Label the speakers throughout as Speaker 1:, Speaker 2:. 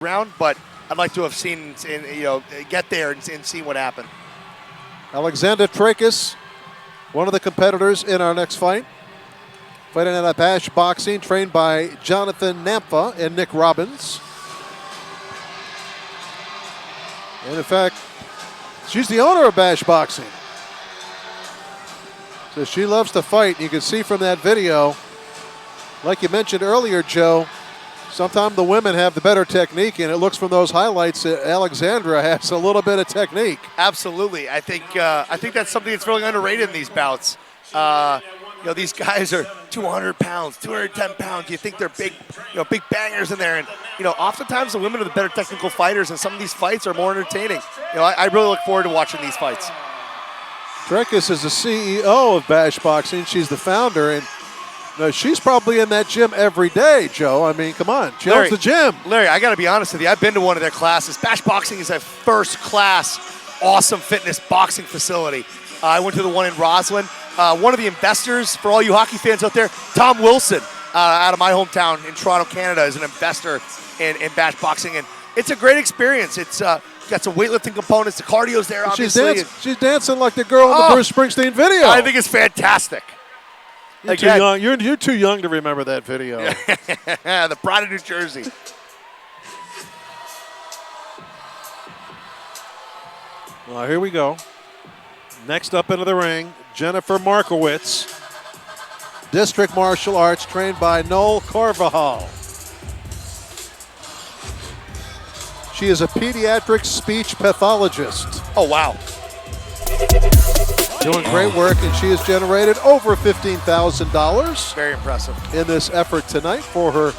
Speaker 1: round, but I'd like to have seen, get there and see what happened.
Speaker 2: Alexander Trakas, one of the competitors in our next fight. Fighting out of Bash Boxing, trained by Jonathan Nampha and Nick Robbins. And in fact, she's the owner of Bash Boxing. So she loves to fight. You can see from that video, like you mentioned earlier, Joe, sometimes the women have the better technique, and it looks from those highlights that Alexandra has a little bit of technique.
Speaker 1: Absolutely. I think that's something that's really underrated in these bouts. These guys are 200 pounds, 210 pounds. You think they're big, big bangers in there. And, oftentimes the women are the better technical fighters, and some of these fights are more entertaining. I really look forward to watching these fights.
Speaker 2: Trakas is the CEO of Bash Boxing. She's the founder, and she's probably in that gym every day, Joe. I mean, come on. She owns the gym.
Speaker 1: Larry, I got to be honest with you. I've been to one of their classes. Bash Boxing is a first-class, awesome fitness boxing facility. I went to the one in Roslyn. One of the investors, for all you hockey fans out there, Tom Wilson, out of my hometown in Toronto, Canada, is an investor in Bash Boxing, and it's a great experience. It's got some weightlifting components. The cardio's there, obviously.
Speaker 2: She's dancing like the girl in the Bruce Springsteen video.
Speaker 1: I think it's fantastic.
Speaker 2: You're too young. You're too young to remember that video.
Speaker 1: The pride of New Jersey.
Speaker 2: Well, here we go. Next up into the ring, Jenna Markowitz, District Martial Arts, trained by Noel Carvajal. She is a pediatric speech pathologist.
Speaker 1: Oh, wow.
Speaker 2: Doing great work, and she has generated over $15,000.
Speaker 1: Very impressive.
Speaker 2: In this effort tonight for her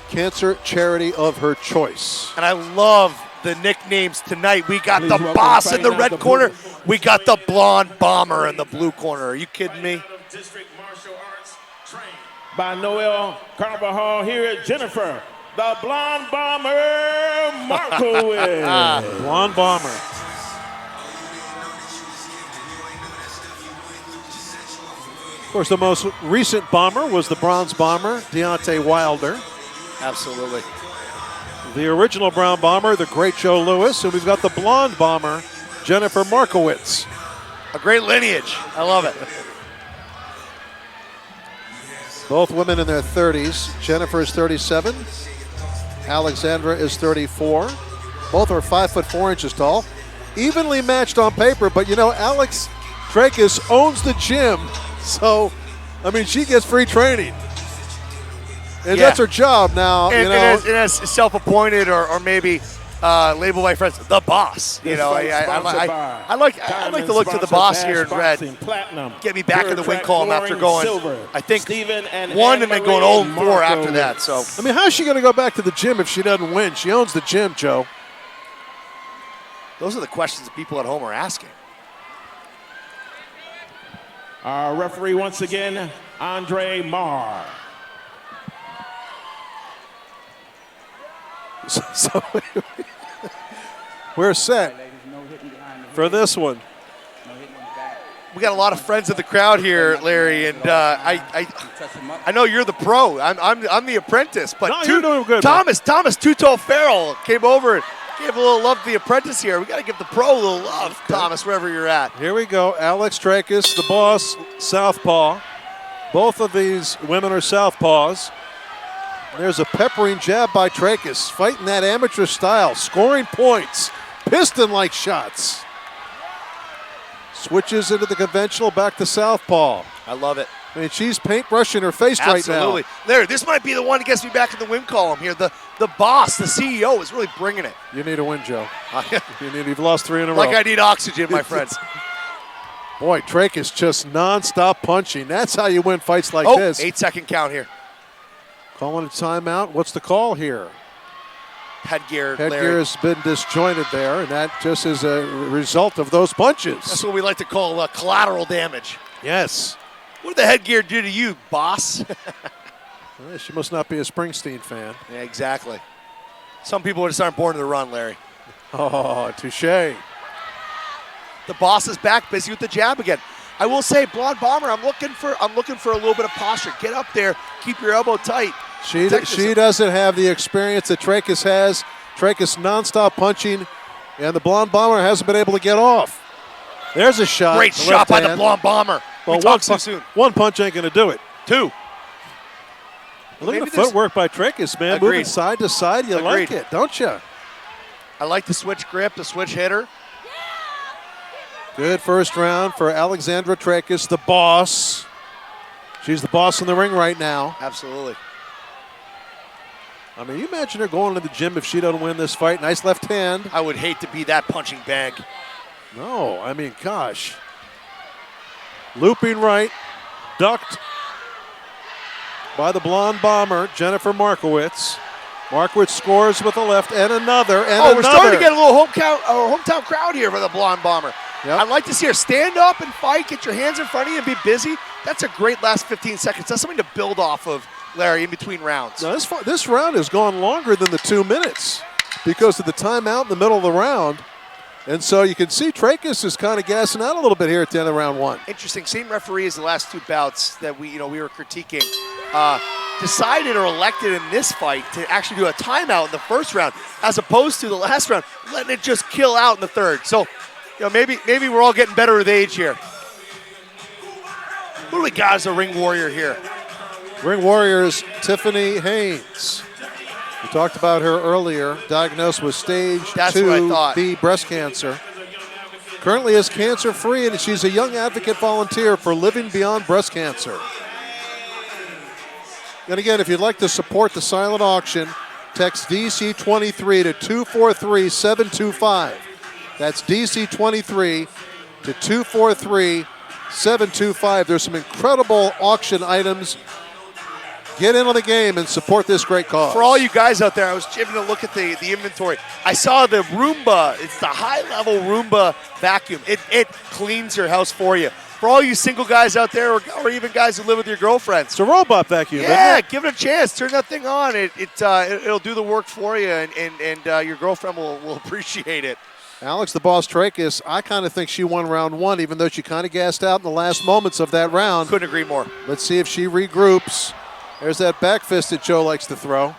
Speaker 2: cancer charity of her choice.
Speaker 1: And I love the nicknames tonight. We got the Boss in the red corner. We got the Blonde Bomber in the blue corner. Are you kidding me?
Speaker 3: District Martial Arts trained by Noel Carvajal. Here at Jennifer, the Blonde Bomber Markowitz.
Speaker 2: Blonde Bomber. Of course, the most recent bomber was the Bronze Bomber, Deontay Wilder.
Speaker 1: Absolutely.
Speaker 2: The original Brown Bomber, the great Joe Louis, and we've got the Blonde Bomber, Jennifer Markowitz.
Speaker 1: A great lineage. I love it.
Speaker 2: Both women in their 30s. Jennifer is 37. Alexandra is 34. Both are 5'4" tall. Evenly matched on paper, but Alex Trakas owns the gym. So, she gets free training. And that's her job now.
Speaker 1: And as self-appointed or maybe labeled by friends, the Boss. I like to look to the Boss here in red. Get me back in the win column after going, I think, 1 and then going 0-4 after that. So
Speaker 2: how is she going to go back to the gym if she doesn't win? She owns the gym, Joe.
Speaker 1: Those are the questions people at home are asking.
Speaker 3: Our referee once again, Andre Marr.
Speaker 2: So we're set for this one.
Speaker 1: We got a lot of friends of the crowd here, Larry, and I know you're the pro. I'm the apprentice, but
Speaker 2: no, you're doing good,
Speaker 1: Thomas Two-Toe Farrell came over and gave a little love to the apprentice here. We got to give the pro a little love, Thomas, wherever you're at.
Speaker 2: Here we go. Alex Trakas, the Boss, southpaw. Both of these women are southpaws. There's a peppering jab by Trakas, fighting that amateur style, scoring points, piston-like shots. Switches into the conventional, back to southpaw.
Speaker 1: I love it.
Speaker 2: She's paintbrushing her face right now.
Speaker 1: Absolutely. Larry, this might be the one that gets me back in the win column here. The Boss, the CEO, is really bringing it.
Speaker 2: You need a win, Joe. You've lost 3 in a row.
Speaker 1: Like I need oxygen, my friends.
Speaker 2: Boy, Trakas just nonstop punching. That's how you win fights like this.
Speaker 1: 8-second count here.
Speaker 2: Calling a timeout. What's the call here?
Speaker 1: Headgear,
Speaker 2: Larry. Has been disjointed there, and that just is a result of those punches.
Speaker 1: That's what we like to call collateral damage.
Speaker 2: Yes.
Speaker 1: What did the headgear do to you, Boss?
Speaker 2: Well, she must not be a Springsteen fan.
Speaker 1: Yeah, exactly. Some people just aren't born to the run, Larry.
Speaker 2: Oh, touche.
Speaker 1: The Boss is back, busy with the jab again. I will say, Blonde Bomber, I'm looking for a little bit of posture. Get up there, keep your elbow tight.
Speaker 2: She doesn't have the experience that Trakas has. Trakas nonstop punching, and the Blonde Bomber hasn't been able to get off. There's a shot.
Speaker 1: Great shot by the Blonde Bomber.
Speaker 2: But one punch ain't going to do it.
Speaker 1: Two.
Speaker 2: Look at the footwork by Trakas, man.
Speaker 1: Agreed.
Speaker 2: Moving side to side. You like it, don't you?
Speaker 1: I like the switch grip, the switch hitter.
Speaker 2: Good first round for Alexandra Trakas, the boss. She's the boss in the ring right now.
Speaker 1: Absolutely.
Speaker 2: I mean, you imagine her going to the gym if she doesn't win this fight. Nice left hand.
Speaker 1: I would hate to be that punching bag.
Speaker 2: No, I mean, gosh. Looping right, ducked by the Blonde Bomber, Jennifer Markowitz. Markowitz scores with the left, and another, and another.
Speaker 1: We're starting to get a little hometown crowd here for the Blonde Bomber.
Speaker 2: Yep.
Speaker 1: I'd like to see her stand up and fight, get your hands in front of you and be busy. That's a great last 15 seconds. That's something to build off of, Larry, in between rounds.
Speaker 2: Now, this round has gone longer than the 2 minutes because of the timeout in the middle of the round. And so you can see Trakas is kind of gassing out a little bit here at the end of round one.
Speaker 1: Interesting. Same referee as the last two bouts that we were critiquing. Decided or elected in this fight to actually do a timeout in the first round as opposed to the last round, letting it just kill out in the third. So, maybe we're all getting better with age here. Who do we got as a ring warrior here?
Speaker 2: Ring warrior is Tiffany Haynes. We talked about her earlier, diagnosed with stage 2B breast cancer. Currently is cancer-free, and she's a young advocate volunteer for Living Beyond Breast Cancer. And again, if you'd like to support the silent auction, text DC23 to 243-725. That's DC23 to 243-725. There's some incredible auction items. Get in on the game and support this great cause.
Speaker 1: For all you guys out there, I was giving a look at the inventory. I saw the Roomba. It's the high-level Roomba vacuum. It cleans your house for you. For all you single guys out there, or even guys who live with your girlfriends.
Speaker 2: It's a robot vacuum,
Speaker 1: yeah,
Speaker 2: isn't it?
Speaker 1: give it a chance. Turn that thing on. It'll do the work for you, and your girlfriend will appreciate it.
Speaker 2: Alex, the boss Trakas, I kind of think she won round one, even though she kind of gassed out in the last moments of that round.
Speaker 1: Couldn't agree more.
Speaker 2: Let's see if she regroups. There's that back fist that Joe likes to throw.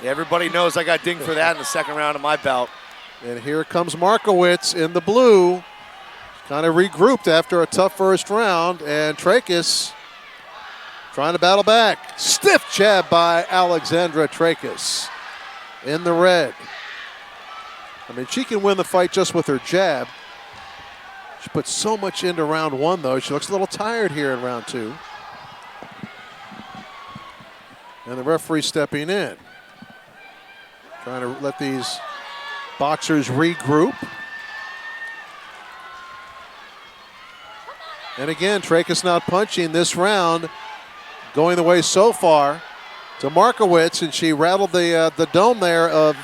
Speaker 1: Yeah, everybody knows I got dinged for that in the second round of my bout.
Speaker 2: And here comes Markowitz in the blue. Kind of regrouped after a tough first round. And Trakas trying to battle back. Stiff jab by Alexandra Trakas in the red. I mean, she can win the fight just with her jab. She put so much into round one, though. She looks a little tired here in round two. And the referee stepping in. Trying to let these boxers regroup. And again, Trakas not punching this round. Going the way so far to Markowitz, and she rattled the dome there of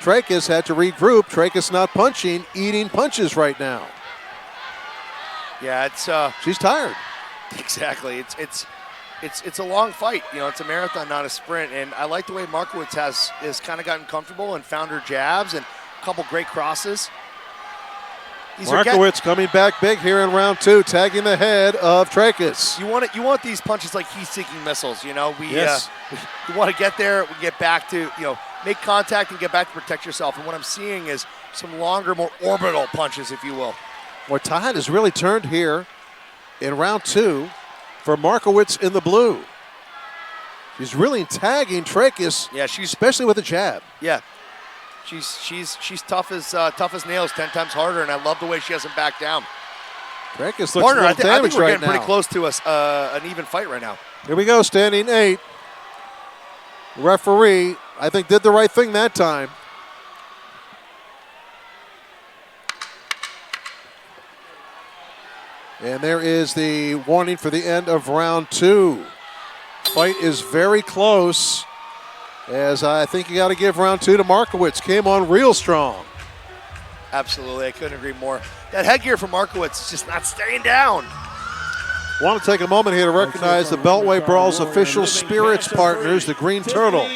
Speaker 2: Trakas, had to regroup. Trakas not punching, eating punches right now.
Speaker 1: Yeah, it's
Speaker 2: she's tired.
Speaker 1: Exactly. It's a long fight. It's a marathon, not a sprint. And I like the way Markowitz has kind of gotten comfortable and found her jabs and a couple great crosses.
Speaker 2: Markowitz coming back big here in round two, tagging the head of Trakas.
Speaker 1: You want these punches like heat-seeking missiles.
Speaker 2: Yes.
Speaker 1: We want to get there. We get back to make contact and get back to protect yourself. And what I'm seeing is some longer, more orbital punches, if you will.
Speaker 2: Well, tide has really turned here in round two for Markowitz in the blue. She's really tagging Trakas.
Speaker 1: Yeah,
Speaker 2: especially with a jab.
Speaker 1: Yeah, she's tough as nails, 10 times harder, and I love the way she hasn't backed down.
Speaker 2: Trakas looks a little damaged right now.
Speaker 1: I think we're getting pretty close to an even fight right now.
Speaker 2: Here we go, standing 8. The referee, I think, did the right thing that time. And there is the warning for the end of round two. Fight is very close, as I think you got to give round two to Markowitz. Came on real strong.
Speaker 1: Absolutely, I couldn't agree more. That headgear from Markowitz is just not staying down.
Speaker 2: Want to take a moment here to recognize the Beltway Brawl's official spirits partners, the Green Turtle,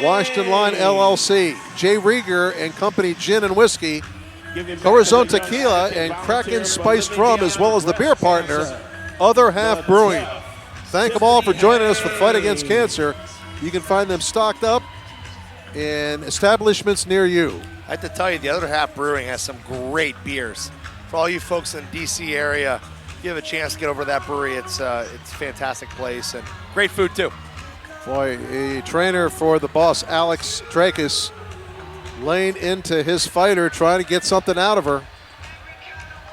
Speaker 2: Washington Line LLC, Jay Rieger and Company Gin and Whiskey, Corazon Tequila and Kraken Spiced Rum, as well as the beer partner, Other Half Brewing. thank them all for joining us for the fight against cancer. You can find them stocked up in establishments near you.
Speaker 1: I have to tell you, the Other Half Brewing has some great beers. For all you folks in the DC area, if you have a chance to get over to that brewery, it's a fantastic place and great food too.
Speaker 2: Boy, a trainer for the boss, Alex Trakas, laying into his fighter, trying to get something out of her.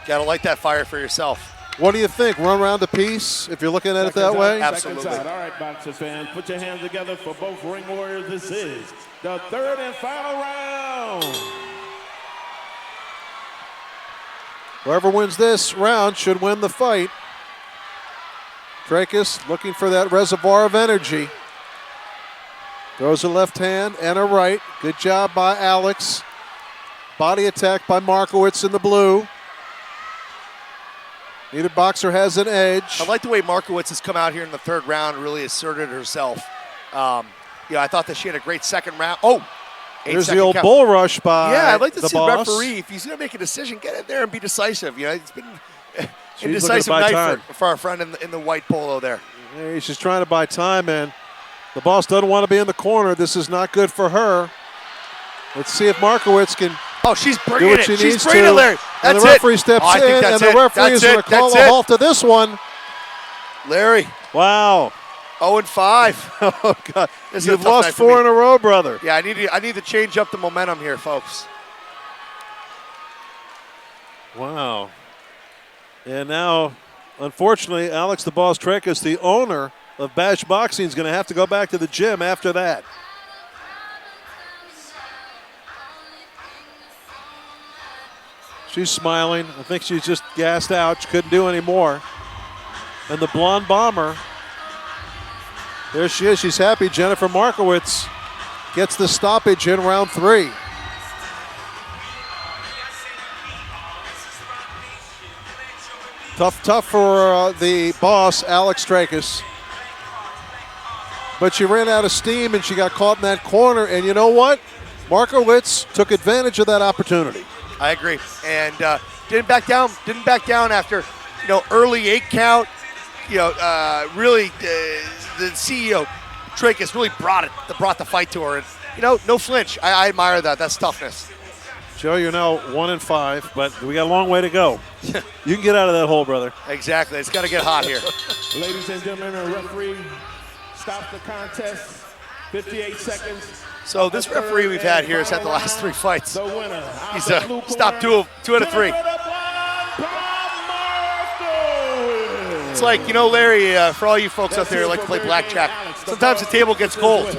Speaker 1: Got to light that fire for yourself.
Speaker 2: What do you think? Run around a piece if you're looking at it that way?
Speaker 1: Absolutely.
Speaker 3: All right, boxers fans, put your hands together for both ring warriors. This is the third and final round.
Speaker 2: Whoever wins this round should win the fight. Trakas looking for that reservoir of energy. Throws a left hand and a right. Good job by Alex. Body attack by Markowitz in the blue. Neither boxer has an edge.
Speaker 1: I like the way Markowitz has come out here in the third round and really asserted herself. I thought that she had a great second round. Oh,
Speaker 2: there's the old bull rush by
Speaker 1: yeah, I'd like to
Speaker 2: the
Speaker 1: see
Speaker 2: boss.
Speaker 1: the referee. If he's going to make a decision, get in there and be decisive. It's been
Speaker 2: She's
Speaker 1: indecisive
Speaker 2: looking to buy
Speaker 1: night
Speaker 2: time.
Speaker 1: for our friend in the white polo there.
Speaker 2: Yeah, he's just trying to buy time, and the boss doesn't want to be in the corner. This is not good for her. Let's see if Markowitz can
Speaker 1: she's
Speaker 2: do
Speaker 1: bringing
Speaker 2: what
Speaker 1: it.
Speaker 2: she
Speaker 1: She's
Speaker 2: needs
Speaker 1: bringing
Speaker 2: to.
Speaker 1: it, Larry.
Speaker 2: And
Speaker 1: That's
Speaker 2: the referee
Speaker 1: it.
Speaker 2: steps
Speaker 1: I think
Speaker 2: in,
Speaker 1: that's
Speaker 2: and the
Speaker 1: it.
Speaker 2: referee
Speaker 1: That's
Speaker 2: is going to
Speaker 1: it.
Speaker 2: call
Speaker 1: That's
Speaker 2: a
Speaker 1: it.
Speaker 2: halt to this one.
Speaker 1: Larry,
Speaker 2: Wow.
Speaker 1: 0-5.
Speaker 2: Oh, God.
Speaker 1: This is a
Speaker 2: You've
Speaker 1: tough
Speaker 2: lost
Speaker 1: night for
Speaker 2: 4
Speaker 1: me.
Speaker 2: in a row, brother.
Speaker 1: Yeah, I need to change up the momentum here, folks.
Speaker 2: Wow. And now, unfortunately, Alex the Boss Trakas, the owner of Bash Boxing, is going to have to go back to the gym after that. She's smiling. I think she's just gassed out. She couldn't do any more. And the blonde bomber, there she is. She's happy. Jennifer Markowitz gets the stoppage in round 3. Tough for the boss, Alex Trakas. But she ran out of steam and she got caught in that corner. And you know what? Markowitz took advantage of that opportunity.
Speaker 1: I agree, and didn't back down. Didn't back down after, early 8 count. Really, the CEO Trakas really brought the fight to her, and no flinch. I admire that. That's toughness.
Speaker 2: Joe, you're now 1-5, but we got a long way to go. You can get out of that hole, brother.
Speaker 1: Exactly. It's got to get hot here.
Speaker 3: Ladies and gentlemen, the referee stops the contest. 58 seconds.
Speaker 1: So this referee we've had here has had the last 3 fights.
Speaker 3: The winner.
Speaker 1: He's stopped 2 out of 3. It's like, Larry, for all you folks out there who like to play blackjack, sometimes the table gets cold.